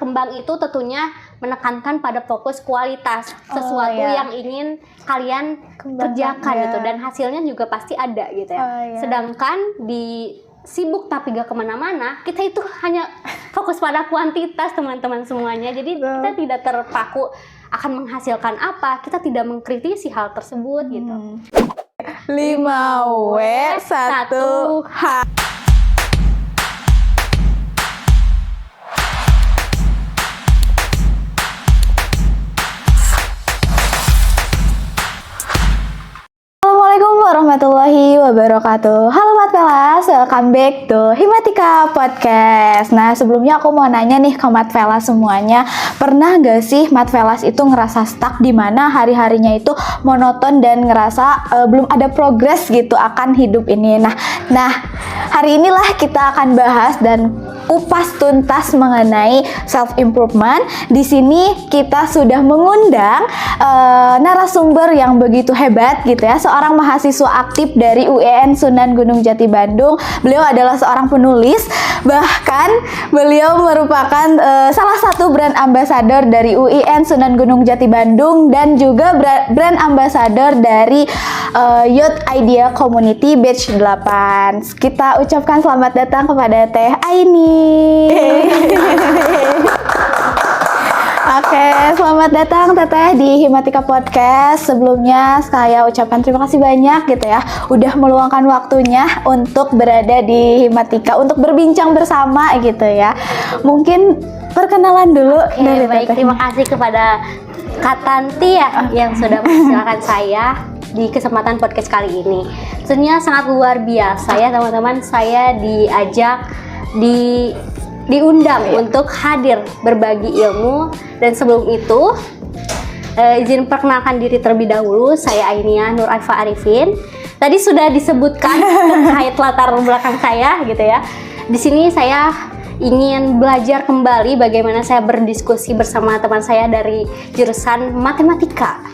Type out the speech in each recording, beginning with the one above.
berkembang itu tentunya menekankan pada fokus kualitas sesuatu yang ingin kalian kerjakan gitu, dan hasilnya juga pasti ada gitu ya. Sedangkan di sibuk tapi gak kemana-mana, kita itu hanya fokus pada kuantitas teman-teman semuanya. Jadi kita tidak terpaku akan menghasilkan apa, kita tidak mengkritisi hal tersebut gitu. 5W 1H. Assalamualaikum warahmatullahi wabarakatuh. Halo Matvelas, welcome back to Himatika Podcast. Nah, sebelumnya aku mau nanya nih ke Matvelas semuanya, pernah gak sih Matvelas itu ngerasa stuck di mana hari-harinya itu monoton dan ngerasa belum ada progres gitu akan hidup ini. Nah, hari inilah kita akan bahas dan kupas tuntas mengenai self improvement. Di sini kita sudah mengundang narasumber yang begitu hebat gitu ya, seorang mahasiswa aktif dari UIN Sunan Gunung Jati Bandung. Beliau adalah seorang penulis, bahkan beliau merupakan salah satu brand ambassador dari UIN Sunan Gunung Jati Bandung dan juga brand ambassador dari Youth Idea Community Batch 8. Kita ucapkan selamat datang kepada Teh Aini. Oke, selamat datang Teteh di Himatika Podcast. Sebelumnya saya ucapkan terima kasih banyak gitu ya, udah meluangkan waktunya untuk berada di Himatika untuk berbincang bersama gitu ya. Mungkin perkenalan dulu dari baik, Teteh. terima kasih kepada Kak Tanti ya yang sudah mempersilahkan saya di kesempatan podcast kali ini. Sebenarnya sangat luar biasa ya teman-teman, saya diundang untuk hadir berbagi ilmu. Dan sebelum itu izin perkenalkan diri terlebih dahulu, saya Ainia Nur Arfa Arifin. Tadi sudah disebutkan terkait latar belakang saya gitu ya. Di sini saya ingin belajar kembali bagaimana saya berdiskusi bersama teman saya dari jurusan matematika.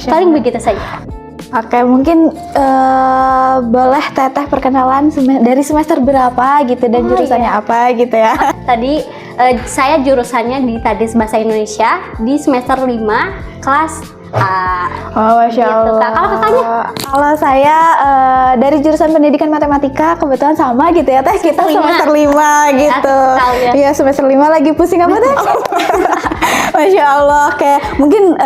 Paling begitu saja. Oke, mungkin boleh Teteh perkenalan dari semester berapa gitu dan jurusannya apa gitu ya. Tadi saya jurusannya di Tadis Bahasa Indonesia di semester 5 kelas A. Oh, Masya Allah. Gitu, Kak. Kalau kakaknya? Kalau saya dari jurusan pendidikan matematika, kebetulan sama gitu ya Teh, kita semester 5 gitu. Iya, semester 5 lagi pusing apa Teh? Masya Allah. Oke, mungkin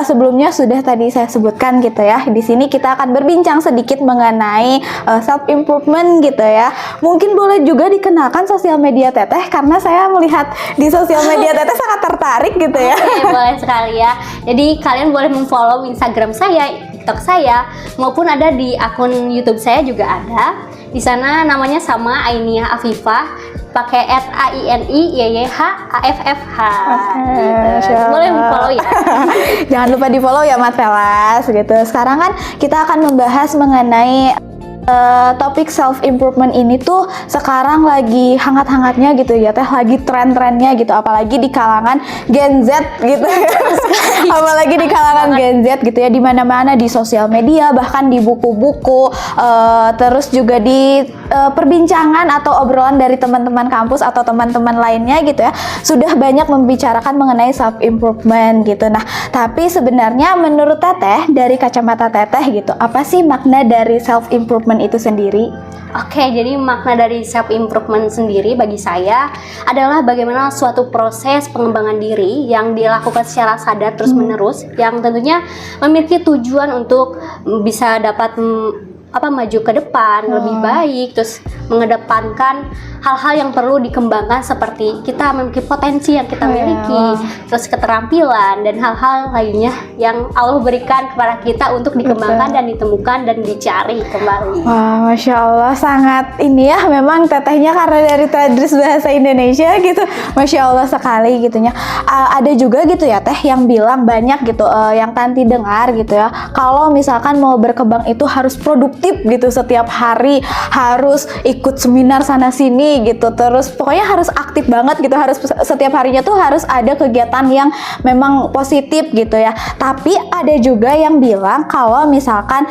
sebelumnya sudah tadi saya sebutkan gitu ya. Di sini kita akan berbincang sedikit mengenai self improvement gitu ya. Mungkin boleh juga dikenalkan sosial media Teteh, karena saya melihat di sosial media Teteh sangat tertarik gitu ya. Oke, boleh sekali ya. Jadi kalian boleh memfollow Instagram saya, TikTok saya, maupun ada di akun YouTube saya juga ada. Di sana namanya sama, Ainia Afifah, pakai @AINIYYHAFFH. Gitu. Boleh follow ya. Jangan lupa di follow ya Matvelas gitu. Sekarang kan kita akan membahas mengenai topik self improvement ini tuh sekarang lagi hangat-hangatnya gitu ya Teh, lagi tren-trennya gitu, apalagi di kalangan Gen Z gitu. Apalagi di kalangan Gen Z gitu ya, di mana-mana di sosial media, bahkan di buku-buku, terus juga di perbincangan atau obrolan dari teman-teman kampus atau teman-teman lainnya gitu ya, sudah banyak membicarakan mengenai self improvement gitu. Nah, tapi sebenarnya menurut Teteh, dari kacamata Teteh gitu, apa sih makna dari self improvement itu sendiri? Oke, jadi makna dari self improvement sendiri bagi saya adalah bagaimana suatu proses pengembangan diri yang dilakukan secara sadar terus menerus, yang tentunya memiliki tujuan untuk bisa dapat maju ke depan lebih baik, terus mengedepankan hal-hal yang perlu dikembangkan seperti kita memiliki potensi yang kita miliki, terus keterampilan dan hal-hal lainnya yang Allah berikan kepada kita untuk dikembangkan dan ditemukan dan dicari kembali. Wah, Masya Allah, sangat ini ya, memang Tetehnya karena dari Tadris Bahasa Indonesia gitu, Masya Allah sekali gitunya. Ada juga gitu ya Teh yang bilang banyak gitu, yang Tanti dengar gitu ya, kalau misalkan mau berkembang itu harus produktif gitu, setiap hari harus ikut ikut seminar sana sini gitu, terus pokoknya harus aktif banget gitu, harus setiap harinya tuh harus ada kegiatan yang memang positif gitu ya. Tapi ada juga yang bilang kalau misalkan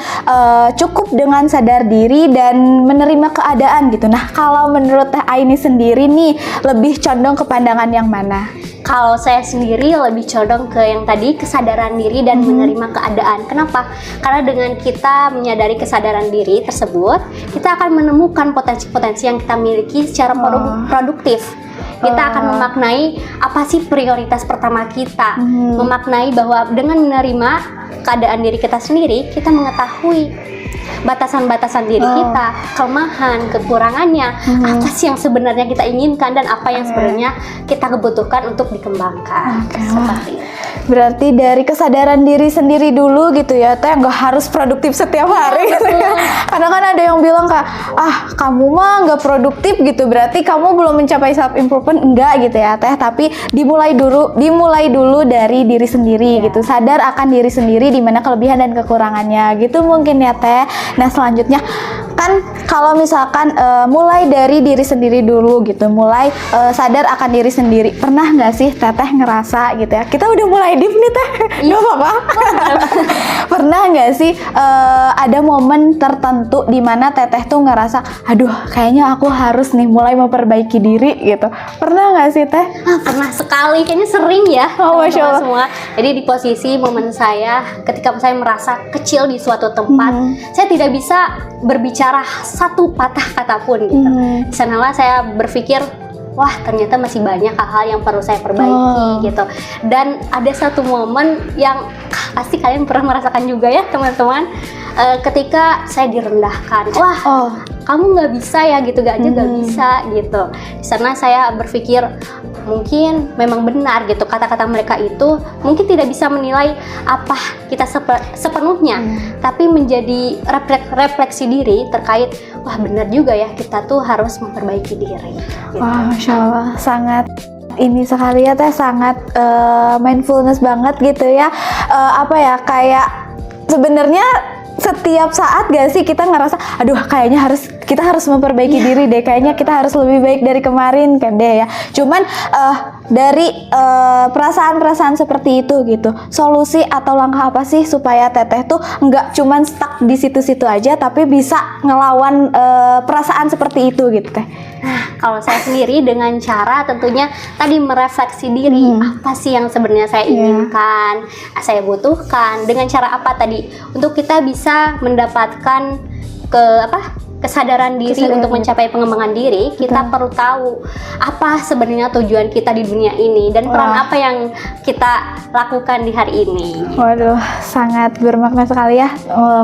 cukup dengan sadar diri dan menerima keadaan gitu. Nah, kalau menurut Teh Aini sendiri nih, lebih condong ke pandangan yang mana? Kalau saya sendiri lebih condong ke yang tadi, kesadaran diri dan menerima keadaan. Kenapa? Karena dengan kita menyadari kesadaran diri tersebut, kita akan menemukan potensi-potensi yang kita miliki secara produktif. Kita akan memaknai apa sih prioritas pertama kita, memaknai bahwa dengan menerima keadaan diri kita sendiri, kita mengetahui batasan-batasan diri kita, kelemahan, kekurangannya, apa sih yang sebenarnya kita inginkan dan apa yang sebenarnya kita kebutuhkan untuk dikembangkan. Seperti itu. Berarti dari kesadaran diri sendiri dulu gitu ya Teh, nggak harus produktif setiap hari gitu ya. Karena kan ada yang bilang kamu mah nggak produktif gitu, berarti kamu belum mencapai self improvement. Enggak gitu ya Teh, tapi dimulai dulu dari diri sendiri gitu, sadar akan diri sendiri di mana kelebihan dan kekurangannya gitu mungkin ya Teh. Nah, selanjutnya kan kalau misalkan mulai dari diri sendiri dulu gitu, mulai sadar akan diri sendiri. Pernah nggak sih Teteh ngerasa gitu ya, kita udah mulai deep nih Teh, nggak apa-apa. Pernah nggak sih ada momen tertentu di mana Teteh tuh ngerasa, aduh kayaknya aku harus nih mulai memperbaiki diri gitu. Pernah nggak sih Teh? Pernah sekali, kayaknya sering ya. Masya Allah. Semua. Jadi di posisi momen saya ketika saya merasa kecil di suatu tempat, saya tidak bisa berbicara satu patah kata pun gitu. Di sanalah saya berpikir, wah ternyata masih banyak hal-hal yang perlu saya perbaiki gitu. Dan ada satu momen yang pasti kalian pernah merasakan juga ya teman-teman, ketika saya direndahkan. Wah, kamu nggak bisa ya gitu, gak aja nggak bisa gitu. Di sana saya berpikir mungkin memang benar gitu, kata-kata mereka itu mungkin tidak bisa menilai apa kita sepenuhnya, tapi menjadi refleksi diri terkait, wah benar juga ya kita tuh harus memperbaiki diri gitu. Wah, Masya Allah, sangat ini sekali ya Teh, sangat mindfulness banget gitu ya. Kayak sebenarnya setiap saat gak sih kita ngerasa, aduh kayaknya kita harus memperbaiki diri deh, kayaknya kita harus lebih baik dari kemarin kan deh ya. Cuman dari perasaan-perasaan seperti itu gitu, solusi atau langkah apa sih supaya Teteh tuh nggak cuman stuck di situ-situ aja, tapi bisa ngelawan perasaan seperti itu gitu Teh? Nah, kalau saya sendiri dengan cara tentunya tadi merefleksi diri, apa sih yang sebenarnya saya inginkan, saya butuhkan, dengan cara apa tadi untuk kita bisa mendapatkan kesadaran diri untuk mencapai pengembangan diri. Kita perlu tahu apa sebenarnya tujuan kita di dunia ini dan peran apa yang kita lakukan di hari ini. Waduh, sangat bermakna sekali ya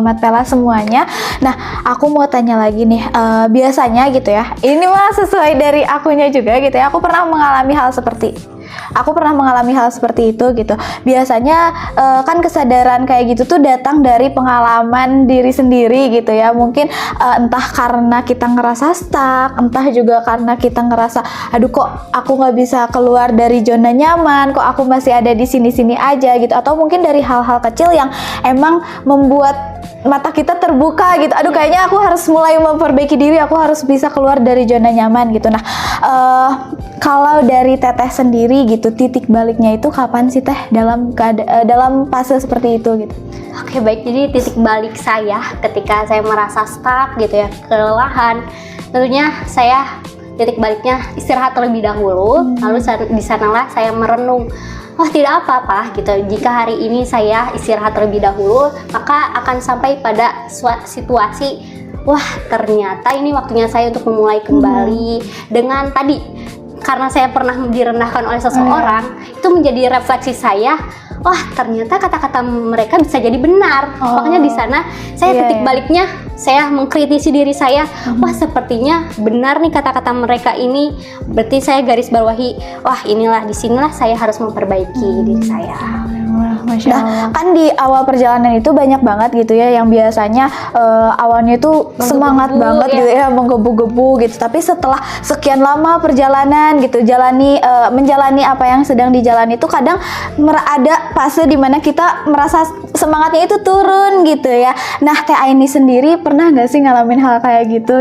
Mat Pela semuanya. Nah, aku mau tanya lagi nih, biasanya gitu ya, ini mah sesuai dari akunya juga gitu ya, aku pernah mengalami hal seperti itu gitu. Biasanya kan kesadaran kayak gitu tuh datang dari pengalaman diri sendiri gitu ya. Mungkin entah karena kita ngerasa stuck, entah juga karena kita ngerasa, aduh kok aku nggak bisa keluar dari zona nyaman, kok aku masih ada di sini-sini aja gitu. Atau mungkin dari hal-hal kecil yang emang membuat mata kita terbuka gitu. Aduh kayaknya aku harus mulai memperbaiki diri, aku harus bisa keluar dari zona nyaman gitu. Nah, kalau dari Teteh sendiri gitu, titik baliknya itu kapan sih Teh dalam fase seperti itu gitu? Oke, baik. Jadi titik balik saya ketika saya merasa stuck gitu ya, kelelahan, tentunya saya titik baliknya istirahat terlebih dahulu. Lalu di sanalah saya merenung, wah tidak apa-apa gitu, jika hari ini saya istirahat terlebih dahulu, maka akan sampai pada situasi, wah ternyata ini waktunya saya untuk memulai kembali. Dengan tadi, karena saya pernah direndahkan oleh seseorang, itu menjadi refleksi saya, wah ternyata kata-kata mereka bisa jadi benar. Makanya di sana saya titik baliknya, saya mengkritisi diri saya, wah sepertinya benar nih kata-kata mereka ini. Berarti saya garis bawahi, wah inilah, disinilah saya harus memperbaiki diri saya. Masya Allah. Nah, kan di awal perjalanan itu banyak banget gitu ya yang biasanya awalnya itu semangat banget gitu ya, menggebu-gebu gitu. Tapi setelah sekian lama perjalanan gitu, menjalani apa yang sedang dijalani itu kadang ada fase dimana kita merasa semangatnya itu turun gitu ya. Nah, Teh Aini sendiri pernah nggak sih ngalamin hal kayak gitu?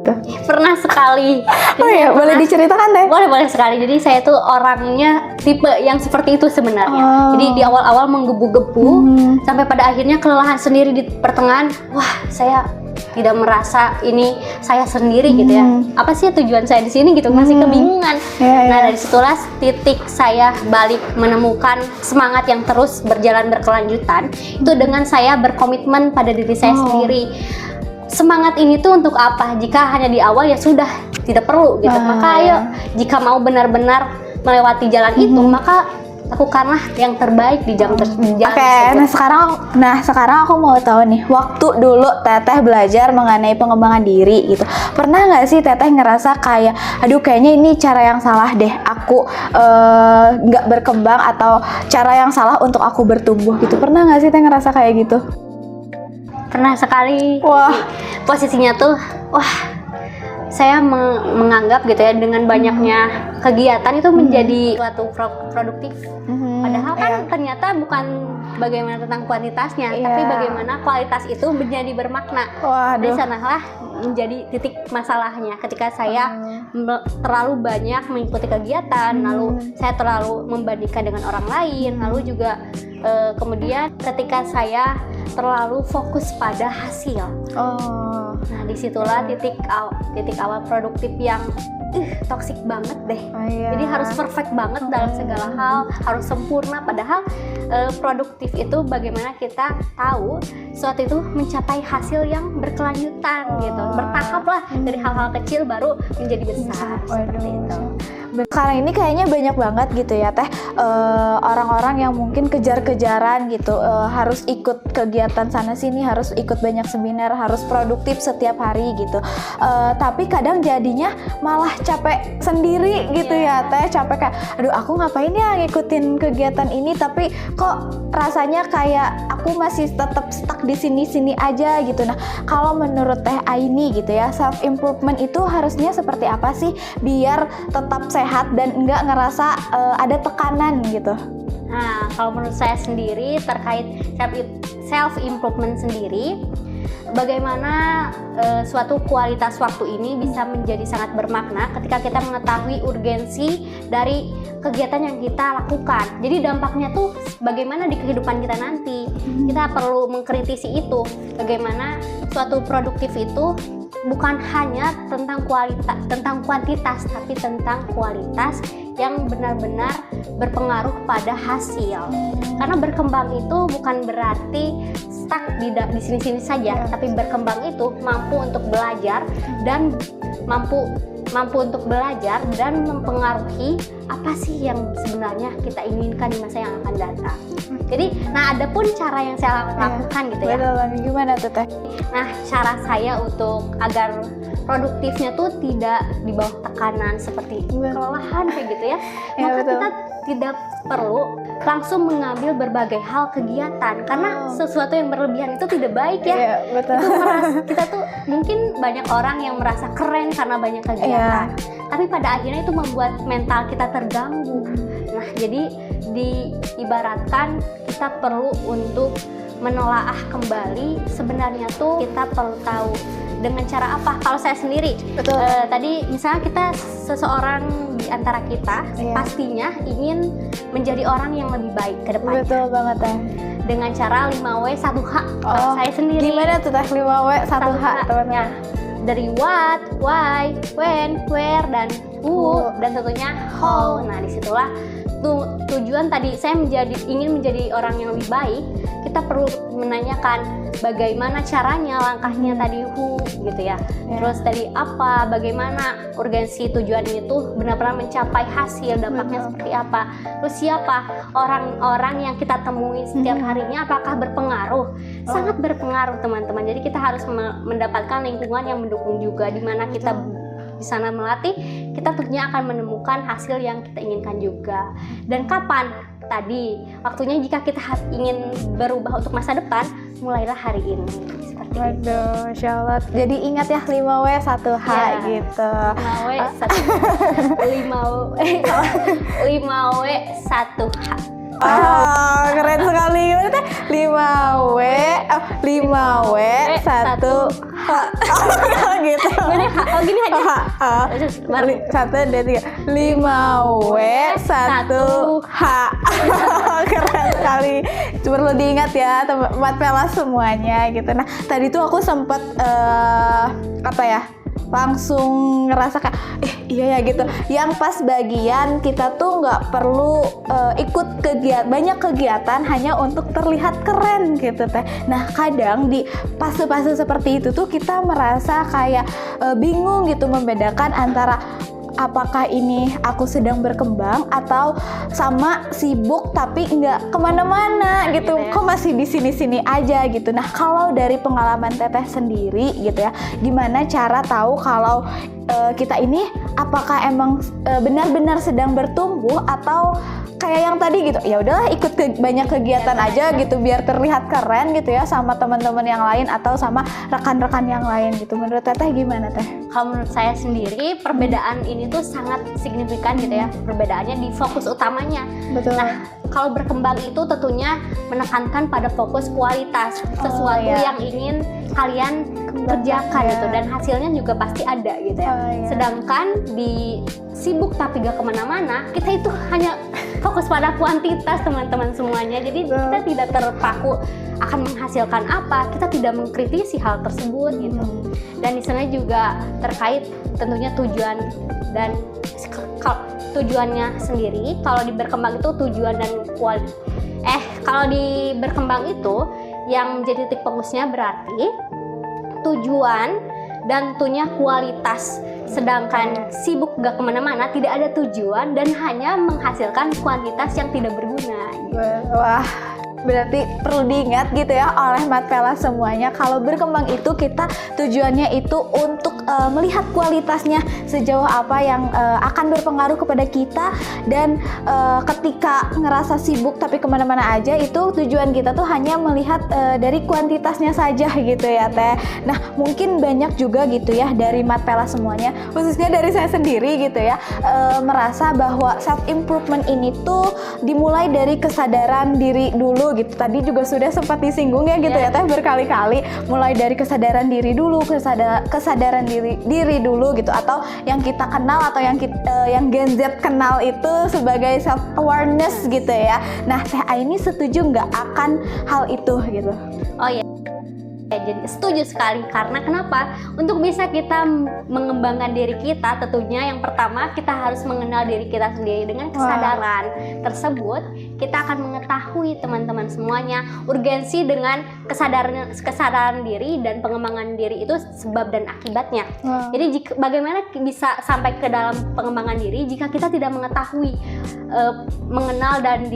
tuh? Pernah sekali. Oh ya, boleh diceritakan Teh? Boleh sekali. Jadi saya tuh orangnya tipe yang seperti itu sebenarnya. Jadi di awal-awal menggebu-gebu sampai pada akhirnya kelelahan sendiri di pertengahan. Wah, saya tidak merasa ini saya sendiri gitu ya. Apa sih tujuan saya di sini gitu? Masih kebingungan. Nah, dari situlah titik saya balik menemukan semangat yang terus berjalan berkelanjutan. Itu dengan saya berkomitmen pada diri saya sendiri. Semangat ini tuh untuk apa? Jika hanya di awal ya sudah tidak perlu gitu. Maka ayo jika mau benar-benar melewati jalan itu, maka lakukanlah yang terbaik di jalan tersebut. Oke, nah sekarang aku mau tahu nih, waktu dulu Teteh belajar mengenai pengembangan diri gitu, pernah nggak sih Teteh ngerasa kayak, aduh kayaknya ini cara yang salah deh, aku nggak berkembang atau cara yang salah untuk aku bertumbuh gitu, pernah nggak sih Teteh ngerasa kayak gitu? Pernah sekali. Wah, posisinya tuh, saya menganggap gitu ya, dengan banyaknya kegiatan itu menjadi suatu produktif. Padahal kan ternyata bukan bagaimana tentang kuantitasnya, tapi bagaimana kualitas itu menjadi bermakna. Dari sanalah menjadi titik masalahnya ketika saya terlalu banyak mengikuti kegiatan, lalu saya terlalu membandingkan dengan orang lain, lalu juga kemudian ketika saya terlalu fokus pada hasil. Nah, disitulah titik awal produktif yang toksik banget deh. Jadi harus perfect banget dalam segala hal, harus sempurna. Padahal produktif itu bagaimana kita tahu suatu itu mencapai hasil yang berkelanjutan gitu, bertahap lah, dari hal-hal kecil baru menjadi besar. Seperti itu. Sekarang ini kayaknya banyak banget gitu ya Teh, orang-orang yang mungkin kejar-kejaran gitu, harus ikut kegiatan sana sini, harus ikut banyak seminar, harus produktif setiap hari gitu. Tapi kadang jadinya malah capek sendiri gitu ya Teh, capek kayak, aduh aku ngapain ya ngikutin kegiatan ini, tapi kok rasanya kayak aku masih tetap stuck di sini-sini aja gitu. Nah, kalau menurut Teh Aini gitu ya, self improvement itu harusnya seperti apa sih biar tetap sehat dan enggak ngerasa ada tekanan gitu? Nah, kalau menurut saya sendiri terkait self improvement sendiri, bagaimana suatu kualitas waktu ini bisa menjadi sangat bermakna ketika kita mengetahui urgensi dari kegiatan yang kita lakukan. Jadi dampaknya tuh bagaimana di kehidupan kita nanti. Kita perlu mengkritisi itu, bagaimana suatu produktif itu bukan hanya tentang kuantitas, tapi tentang kualitas yang benar-benar berpengaruh pada hasil. Karena berkembang itu bukan berarti stuck di sini-sini saja, tapi berkembang itu mampu untuk belajar dan mempengaruhi apa sih yang sebenarnya kita inginkan di masa yang akan datang. Jadi, ada pun cara yang saya lakukan gitu ya. Betul, gimana tuh Teh? Nah, cara saya untuk agar produktifnya tuh tidak di bawah tekanan seperti kelelahan kayak gitu ya. Maka kita tidak perlu langsung mengambil berbagai hal kegiatan, karena sesuatu yang berlebihan itu tidak baik ya. Itu kita tuh mungkin banyak orang yang merasa keren karena banyak kegiatan, tapi pada akhirnya itu membuat mental kita terganggu. Nah, jadi diibaratkan kita perlu untuk menelaah kembali sebenarnya tuh kita perlu tahu dengan cara apa. Kalau saya sendiri tadi misalnya kita seseorang di antara kita pastinya ingin menjadi orang yang lebih baik ke depannya. Betul banget Teh. Dengan cara 5W 1H. Kalau saya sendiri gimana tuh Teh 5W 1H teman-teman? Dari what, why, when, where, dan who, dan tentunya how. Nah, disitulah tujuan tadi saya ingin menjadi orang yang lebih baik. Kita perlu menanyakan bagaimana caranya, langkahnya tadi who gitu ya. Terus tadi apa, bagaimana urgensi tujuan itu benar-benar mencapai hasil, dampaknya seperti apa. Terus siapa orang-orang yang kita temui setiap harinya, apakah berpengaruh? Sangat berpengaruh teman-teman. Jadi kita harus mendapatkan lingkungan yang mendukung juga, di mana kita di sana melatih, kita tentunya akan menemukan hasil yang kita inginkan juga. Dan kapan? Tadi waktunya jika kita ingin berubah untuk masa depan, mulailah hari ini. Seperti itu. Masya Allah. Jadi ingat ya 5W 1H gitu. 5W 1H. Keren sekali. 5W 1H. gitu. Gini aja. Terus, kemarin. 1, 2, 3. 5W 1H. Keren sekali. Perlu diingat ya teman Pelas semuanya gitu. Nah tadi tuh aku sempat langsung ngerasa kayak iya ya gitu. Yang pas bagian kita tuh nggak perlu ikut banyak kegiatan hanya untuk terlihat keren gitu teh. Nah kadang di fase-fase seperti itu tuh kita merasa kayak bingung gitu membedakan antara apakah ini aku sedang berkembang atau sama sibuk tapi nggak kemana-mana gitu, kok masih di sini-sini aja gitu. Nah kalau dari pengalaman Teteh sendiri gitu ya, gimana cara tahu kalau kita ini apakah emang benar-benar sedang bertumbuh atau kayak yang tadi gitu, ya udahlah ikut banyak kegiatan aja gitu biar terlihat keren gitu ya sama teman-teman yang lain atau sama rekan-rekan yang lain gitu. Menurut Teteh gimana Teh? Kalau menurut saya sendiri perbedaan ini tuh sangat signifikan gitu ya, perbedaannya di fokus utamanya. Betul. Nah kalau berkembang itu tentunya menekankan pada fokus kualitas sesuatu yang ingin kalian kerjakan gitu, dan hasilnya juga pasti ada gitu ya. Sedangkan di sibuk tapi gak kemana-mana, kita itu hanya fokus pada kuantitas teman-teman semuanya. Jadi kita tidak terpaku akan menghasilkan apa, kita tidak mengkritisi hal tersebut gitu. Dan di sana juga terkait tentunya tujuan dan tujuannya sendiri. Kalau di berkembang itu tujuan dan kalau di berkembang itu yang menjadi titik fokusnya berarti tujuan dan tentunya kualitas. Sedangkan sibuk gak kemana-mana, tidak ada tujuan dan hanya menghasilkan kuantitas yang tidak berguna gitu. Wah, berarti perlu diingat gitu ya oleh Mat Pelas semuanya, kalau berkembang itu kita tujuannya itu untuk melihat kualitasnya sejauh apa yang akan berpengaruh kepada kita. Dan ketika ngerasa sibuk tapi kemana-mana aja, itu tujuan kita tuh hanya melihat dari kuantitasnya saja gitu ya Teh. Nah mungkin banyak juga gitu ya dari Mat Pelas semuanya, khususnya dari saya sendiri gitu ya, merasa bahwa self improvement ini tuh dimulai dari kesadaran diri dulu gitu. Tadi juga sudah sempat disinggung ya gitu ya Teh berkali-kali, mulai dari kesadaran diri dulu, kesadaran diri dulu gitu, atau yang kita kenal atau yang Gen Z kenal itu sebagai self awareness gitu ya. Nah Teh Aini setuju nggak akan hal itu gitu? Oh ya, jadi setuju sekali. Karena kenapa? Untuk bisa kita mengembangkan diri kita, tentunya yang pertama kita harus mengenal diri kita sendiri. Dengan kesadaran tersebut, kita akan mengetahui teman-teman semuanya urgensi dengan kesadaran diri dan pengembangan diri itu sebab dan akibatnya. Jadi bagaimana bisa sampai ke dalam pengembangan diri jika kita tidak mengetahui, mengenal dan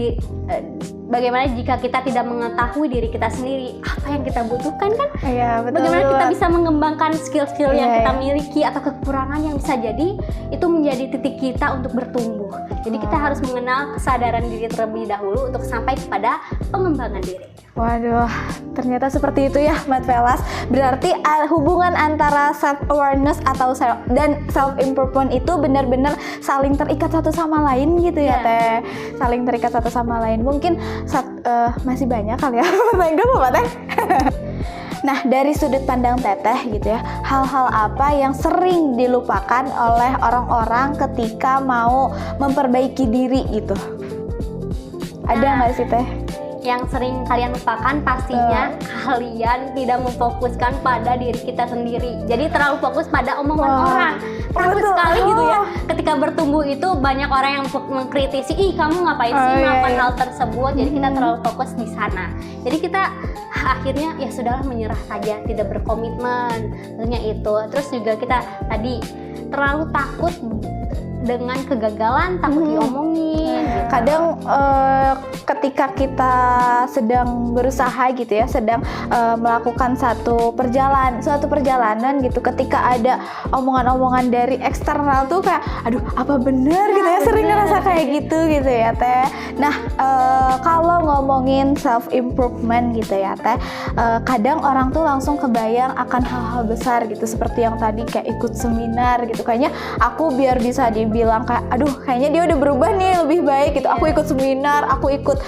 bagaimana jika kita tidak mengetahui diri kita sendiri, apa yang kita butuhkan kan? Iya, betul. Bagaimana kita bisa mengembangkan skill-skill yang kita miliki atau kekurangan yang bisa jadi itu menjadi titik kita untuk bertumbuh. Jadi kita harus mengenal kesadaran diri terlebih dahulu untuk sampai kepada pengembangan diri. Waduh, ternyata seperti itu ya Mat Pelas. Berarti hubungan antara self awareness atau self improvement itu benar-benar saling terikat satu sama lain gitu ya Teh. Saling terikat satu sama lain. Mungkin masih banyak kali ya. Enggak apa-apa Teh. Nah, dari sudut pandang Teteh gitu ya, hal-hal apa yang sering dilupakan oleh orang-orang ketika mau memperbaiki diri gitu? Ada nggak sih Teh? Yang sering kalian lupakan pastinya kalian tidak memfokuskan pada diri kita sendiri. Jadi terlalu fokus pada omongan orang. Takut sekali gitu ya. Ketika bertumbuh itu banyak orang yang mengkritisi, ih kamu ngapain sih melakukan hal tersebut. Jadi kita terlalu fokus di sana. Jadi kita akhirnya ya sudahlah menyerah saja, tidak berkomitmen. Tentunya itu. Terus juga kita tadi terlalu takut dengan kegagalan, takut diomongin gitu. Kadang ketika kita sedang berusaha gitu ya, sedang melakukan suatu perjalanan gitu, ketika ada omongan-omongan dari eksternal tuh kayak aduh apa bener gitu ya, sering ngerasa kayak gitu ya Teh. Nah kalau ngomongin self improvement gitu ya Teh, kadang orang tuh langsung kebayang akan hal-hal besar gitu, seperti yang tadi kayak ikut seminar gitu, kayaknya aku biar bisa dibilang kayak aduh kayaknya dia udah berubah nih lebih baik gitu. Aku ikut seminar, aku ikut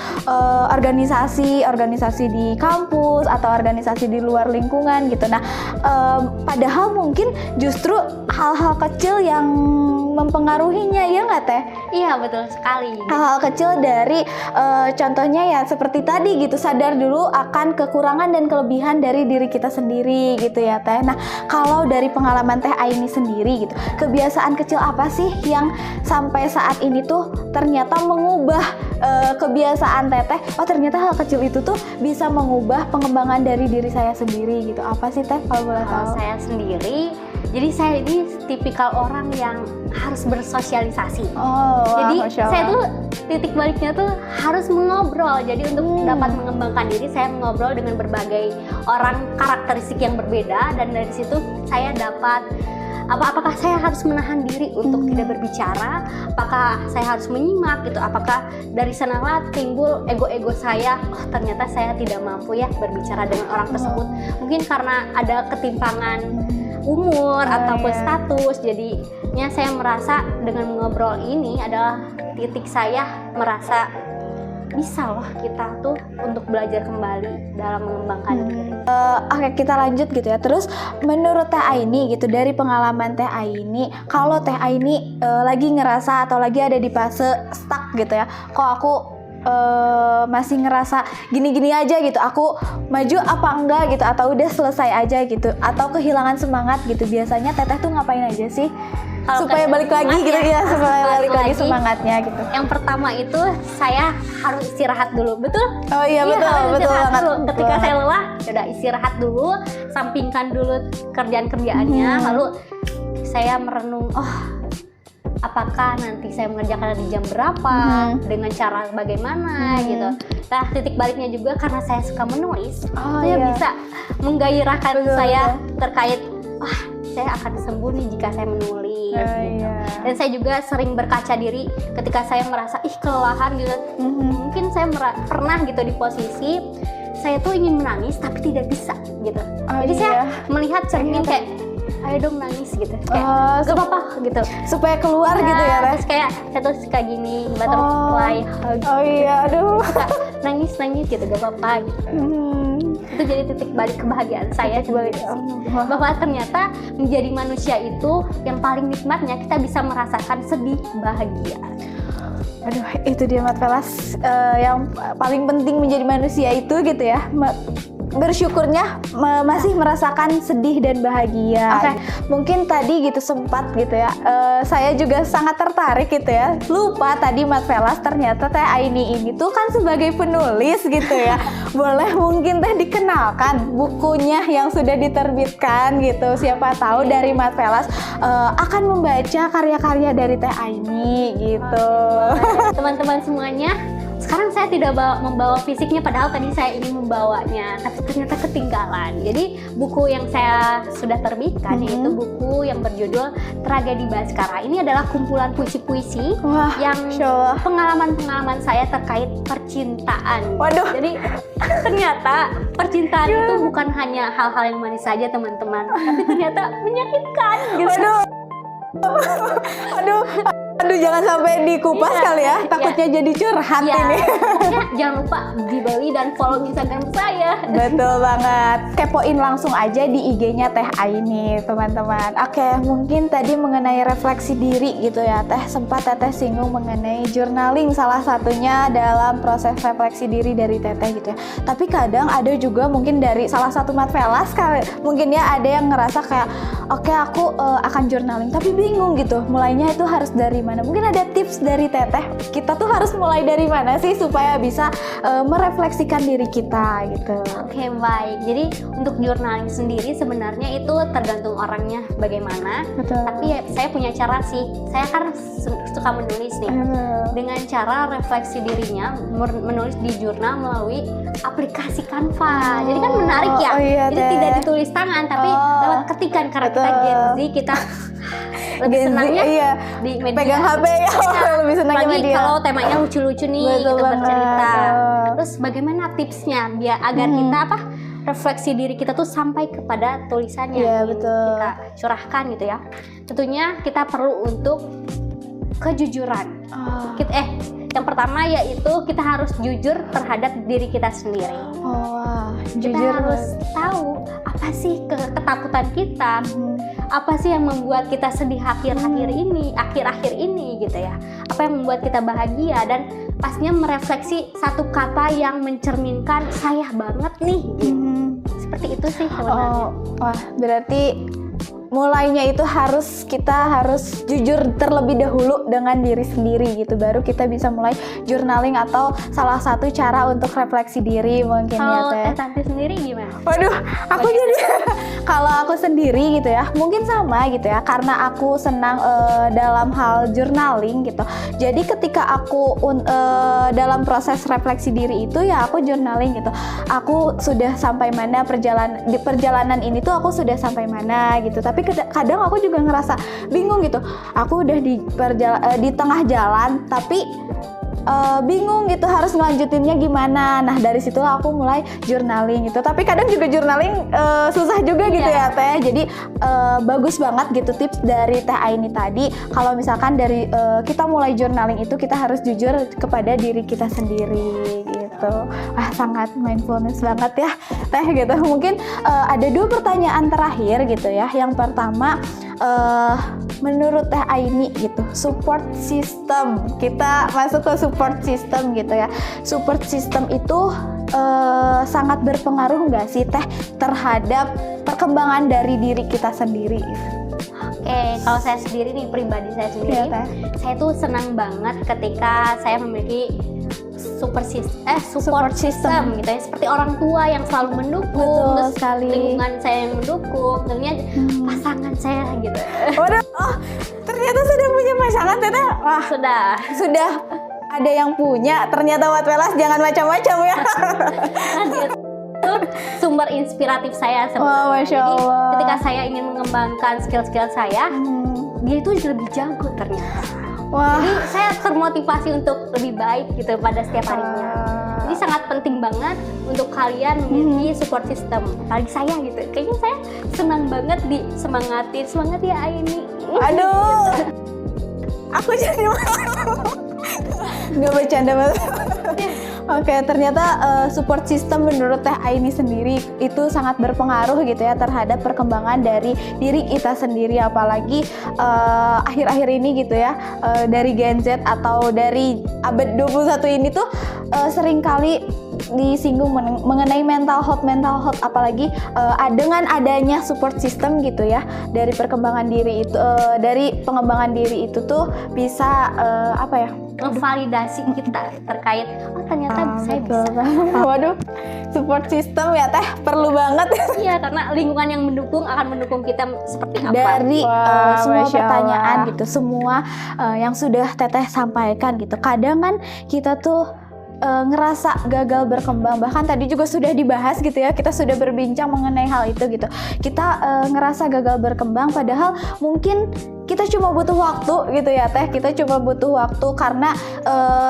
organisasi di kampus atau organisasi di luar lingkungan gitu. Nah, padahal mungkin justru hal-hal kecil yang mempengaruhinya, ya nggak Teh? Iya, betul sekali. Hal-hal kecil dari contohnya ya seperti tadi gitu, sadar dulu akan kekurangan dan kelebihan dari diri kita sendiri gitu ya Teh. Nah, kalau dari pengalaman Teh Aini sendiri gitu, kebiasaan kecil apa sih yang sampai saat ini tuh ternyata mengubah kebiasaan Teteh? Oh, ternyata hal kecil itu tuh bisa mengubah pengembangan dari diri saya sendiri gitu. Apa sih Teh kalau boleh tahu? Kalau saya sendiri, jadi saya ini tipikal orang yang harus bersosialisasi. Oh, jadi Masya saya Allah. tuh titik baliknya tuh harus mengobrol. Jadi untuk dapat mengembangkan diri, saya mengobrol dengan berbagai orang karakteristik yang berbeda, dan dari situ saya dapat apakah saya harus menahan diri untuk tidak berbicara, apakah saya harus menyimak gitu, apakah dari sanalah timbul ego-ego saya, oh ternyata saya tidak mampu ya berbicara dengan orang tersebut, mungkin karena ada ketimpangan umur ataupun status. Jadinya saya merasa dengan mengobrol ini adalah titik saya merasa bisa loh kita tuh untuk belajar kembali dalam mengembangkan diri. Oke, kita lanjut gitu ya. Terus menurut Teh Aini gitu, dari pengalaman Teh Aini, kalau Teh Aini lagi ngerasa atau lagi ada di fase stuck gitu ya, kok aku masih ngerasa gini-gini aja gitu, aku maju apa enggak gitu, atau udah selesai aja gitu, atau kehilangan semangat gitu, biasanya Teteh tuh ngapain aja sih Kalau supaya balik lagi gitu ya, supaya balik lagi semangatnya gitu? Yang pertama itu saya harus istirahat dulu, betul? Oh iya, betul, harus betul istirahat banget. dulu. Ketika saya lelah, udah istirahat dulu, sampingkan dulu kerjaan-kerjaannya, lalu saya merenung, oh apakah nanti saya mengerjakan di jam berapa, dengan cara bagaimana gitu. Nah, titik baliknya juga karena saya suka menulis, Oh, itu iya. bisa menggairahkan Betul, saya terkait, wah saya akan sembuh nih jika saya menulis gitu. Iya. Dan saya juga sering berkaca diri ketika saya merasa kelelahan gitu. Mungkin saya pernah gitu di posisi saya tuh ingin menangis tapi tidak bisa gitu. Oh, Jadi saya iya. melihat cermin kayak ayo dong nangis gitu. Kayak gak apa-apa gitu. Supaya keluar gitu ya, Teh? Terus kayak saya tuh kayak gini, butterfly hug. Oh iya, aduh. Suka nangis gitu, gak apa-apa gitu. Itu jadi titik balik kebahagiaan saya sendiri. Bahwa ternyata menjadi manusia itu yang paling nikmatnya kita bisa merasakan sedih, bahagia. Aduh, itu dia Mat Velas, yang paling penting menjadi manusia itu gitu ya, bersyukurnya masih merasakan sedih dan bahagia. Oke. Mungkin tadi gitu sempat gitu ya, saya juga sangat tertarik gitu ya, lupa tadi Mat Velas ternyata Teh Aini ini tuh kan sebagai penulis gitu ya. Boleh mungkin Teh dikenalkan bukunya yang sudah diterbitkan gitu, siapa tahu dari Mat Velas akan membaca karya-karya dari Teh Aini gitu. Teman-teman semuanya, sekarang saya tidak membawa fisiknya, padahal tadi saya ingin membawanya, tapi ternyata ketinggalan. Jadi buku yang saya sudah terbitkan yaitu buku yang berjudul Tragedi Baskara. Ini adalah kumpulan puisi-puisi yang Masya Allah. pengalaman-pengalaman saya terkait percintaan. Waduh. Jadi ternyata percintaan itu bukan hanya hal-hal yang manis saja teman-teman, tapi ternyata menyakitkan gitu. Aduh, jangan sampai dikupas kali ya, takutnya jadi curhat ini. Pokoknya jangan lupa dibeli dan follow Instagram saya. Betul banget. Kepoin langsung aja di IG-nya Teh Aini, teman-teman. Oke, mungkin tadi mengenai refleksi diri gitu ya, Teh. Sempat Teteh singgung mengenai journaling, salah satunya dalam proses refleksi diri dari Teteh gitu ya. Tapi kadang ada juga mungkin dari salah satu Mat Velas kali, mungkin ya ada yang ngerasa kayak, oke, aku akan journaling, tapi bingung gitu. Mulainya itu harus dari mana? Mungkin ada tips dari Teteh, kita tuh harus mulai dari mana sih supaya bisa merefleksikan diri kita gitu. Oke, baik. Jadi untuk journaling sendiri sebenarnya itu tergantung orangnya bagaimana. Betul. Tapi ya, saya punya cara sih. Saya kan suka menulis nih. Dengan cara refleksi dirinya, menulis di jurnal melalui aplikasi Canva. Jadi kan menarik ya. Iya, Jadi Teh. tidak ditulis tangan, tapi lewat ketikan, karena kita Betul. Gen Z, kita lebih Gen Z, senangnya iya. di media. Pegang HP ya, lebih senangnya Apalagi media. kalau temanya lucu-lucu nih, Betul kita bercerita. banget. Terus bagaimana tipsnya biar agar kita refleksi diri kita tuh sampai kepada tulisannya Iya, yang betul. kita curahkan gitu ya. Tentunya kita perlu untuk kejujuran. Yang pertama yaitu kita harus jujur terhadap diri kita sendiri. Oh, Kita jujur harus tahu apa sih ketakutan kita, apa sih yang membuat kita sedih akhir-akhir ini gitu ya. Apa yang membuat kita bahagia, dan pastinya merefleksi satu kata yang mencerminkan saya banget nih gitu. Seperti itu sih sebenarnya. Wah, berarti mulainya itu kita harus jujur terlebih dahulu dengan diri sendiri gitu, baru kita bisa mulai journaling atau salah satu cara untuk refleksi diri mungkin. Kalau ya Teh. Tanti sendiri gimana? Waduh, aku jadi kalau aku sendiri gitu ya, mungkin sama gitu ya, karena aku senang dalam hal journaling gitu. Jadi ketika aku dalam proses refleksi diri itu ya aku journaling gitu. Aku sudah sampai mana di perjalanan ini tuh aku sudah sampai mana gitu. Tapi kadang aku juga ngerasa bingung gitu. Aku udah di tengah jalan tapi bingung gitu harus ngelanjutinnya gimana. Nah dari situlah aku mulai journaling gitu. Tapi kadang juga journaling susah juga gitu ya Teh. Jadi bagus banget gitu tips dari Teh Aini tadi. Kalau misalkan dari kita mulai journaling itu kita harus jujur kepada diri kita sendiri gitu. Wah sangat mindfulness banget ya Teh gitu. Mungkin ada 2 pertanyaan terakhir gitu ya. Yang pertama, menurut Teh Aini gitu, support system, kita masuk ke support system gitu ya. Support system itu sangat berpengaruh nggak sih Teh terhadap perkembangan dari diri kita sendiri gitu? Oke, kalau saya sendiri nih, pribadi saya sendiri, saya tuh senang banget ketika saya memiliki support system gitu ya, seperti orang tua yang selalu mendukung, terus lingkungan saya yang mendukung, tentunya pasangan saya gitu. Waduh, ternyata sudah punya pasangan Teh. Wah, sudah ada yang punya. Ternyata Wat Welas jangan macam-macam ya. Itu sumber inspiratif saya sebenarnya. Masya Allah. Jadi ketika saya ingin mengembangkan skill-skill saya, dia itu lebih jago ternyata. Wah. Jadi saya termotivasi untuk lebih baik gitu pada setiap harinya. Jadi sangat penting banget untuk kalian memiliki support system. Apalagi saya gitu. Kayaknya saya senang banget disemangatin. Semangat ya Aini. Aduh. Aku jadi nggak bercanda banget. Oke, ternyata support system menurut Teh Aini sendiri itu sangat berpengaruh gitu ya terhadap perkembangan dari diri kita sendiri, apalagi akhir-akhir ini gitu ya, dari Gen Z atau dari abad 21 ini tuh seringkali disinggung mengenai mental health, apalagi dengan adanya support system gitu ya, dari perkembangan diri itu, dari pengembangan diri itu tuh bisa memvalidasi kita terkait ternyata saya bisa. Waduh, support system ya Teh perlu banget. Iya, karena lingkungan yang mendukung akan mendukung kita seperti apa. Dari semua pertanyaan gitu, semua yang sudah Teteh sampaikan gitu. Kadang kan kita tuh ngerasa gagal berkembang, bahkan tadi juga sudah dibahas gitu ya, kita sudah berbincang mengenai hal itu gitu. Kita ngerasa gagal berkembang padahal mungkin kita cuma butuh waktu gitu ya Teh, kita cuma butuh waktu karena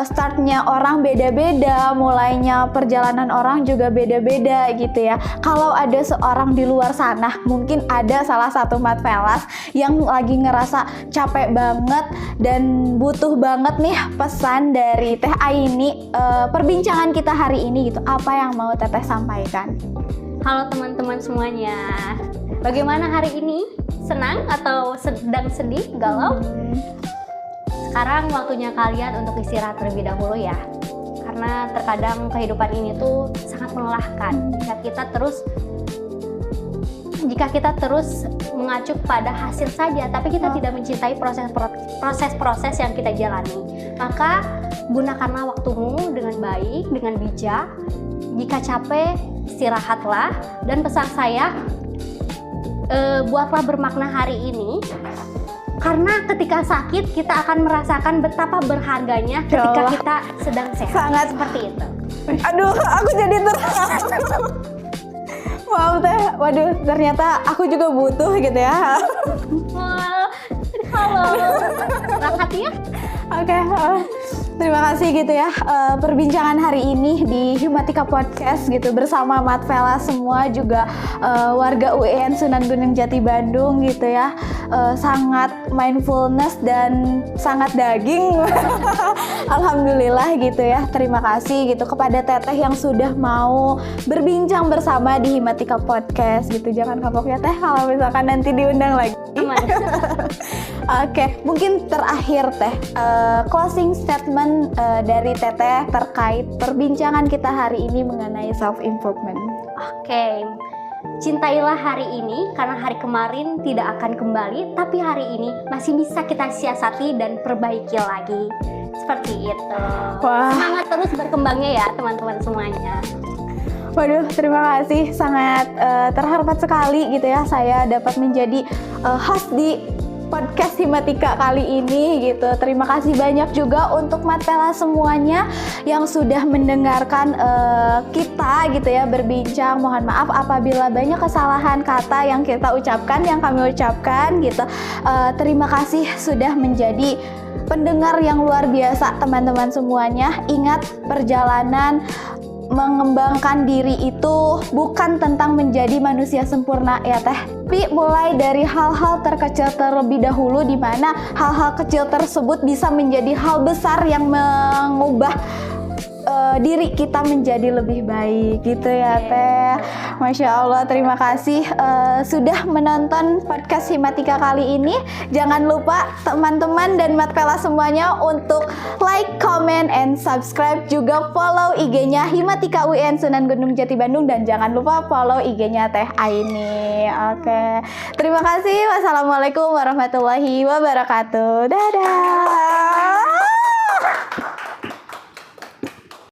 startnya orang beda-beda, mulainya perjalanan orang juga beda-beda gitu ya. Kalau ada seorang di luar sana, mungkin ada salah satu Mat Velas yang lagi ngerasa capek banget dan butuh banget nih pesan dari Teh Aini, perbincangan kita hari ini gitu, apa yang mau Teteh sampaikan? Halo teman-teman semuanya, bagaimana hari ini? Senang atau sedang sedih, galau? Sekarang waktunya kalian untuk istirahat terlebih dahulu ya, karena terkadang kehidupan ini tuh sangat melelahkan jika kita terus mengacu pada hasil saja, tapi kita tidak mencintai proses-proses yang kita jalani. Maka gunakanlah waktumu dengan baik, dengan bijak. Jika capek, istirahatlah. Dan pesan saya, buatlah bermakna hari ini, karena ketika sakit kita akan merasakan betapa berharganya ketika kita sedang sehat. Sangat seperti itu. Aduh, aku jadi maaf Teh, waduh ternyata aku juga butuh gitu ya. Halo, rahat ya? Oke, Terima kasih gitu ya perbincangan hari ini di Himatika Podcast gitu bersama Mat Vela semua juga warga UIN Sunan Gunung Jati Bandung gitu ya. Sangat mindfulness dan sangat daging. Alhamdulillah gitu ya. Terima kasih gitu kepada Teteh yang sudah mau berbincang bersama di Himatika Podcast gitu. Jangan kapok ya Teh kalau misalkan nanti diundang lagi. Oke, mungkin terakhir Teh, closing statement dari Teteh terkait perbincangan kita hari ini mengenai self improvement. Oke. Cintailah hari ini karena hari kemarin tidak akan kembali, tapi hari ini masih bisa kita siasati dan perbaiki lagi. Seperti itu. Wah. Semangat terus berkembangnya ya teman-teman semuanya. Waduh, terima kasih, sangat terhormat sekali gitu ya saya dapat menjadi host di podcast Himatika kali ini gitu. Terima kasih banyak juga untuk Mat Vela semuanya yang sudah mendengarkan kita gitu ya berbincang. Mohon maaf apabila banyak kesalahan kata yang kita ucapkan, yang kami ucapkan gitu. Terima kasih sudah menjadi pendengar yang luar biasa teman-teman semuanya. Ingat, perjalanan mengembangkan diri itu bukan tentang menjadi manusia sempurna ya Teh, tapi mulai dari hal-hal terkecil terlebih dahulu, di mana hal-hal kecil tersebut bisa menjadi hal besar yang mengubah diri kita menjadi lebih baik gitu ya Teh. Masya Allah, terima kasih sudah menonton podcast Himatika kali ini. Jangan lupa teman-teman dan Mat Vela semuanya untuk like, comment, and subscribe. Juga follow IG-nya Himatika UIN Sunan Gunung Jati Bandung, dan jangan lupa follow IG-nya Teh Aini. Oke, terima kasih. Wassalamualaikum warahmatullahi wabarakatuh. Dadah.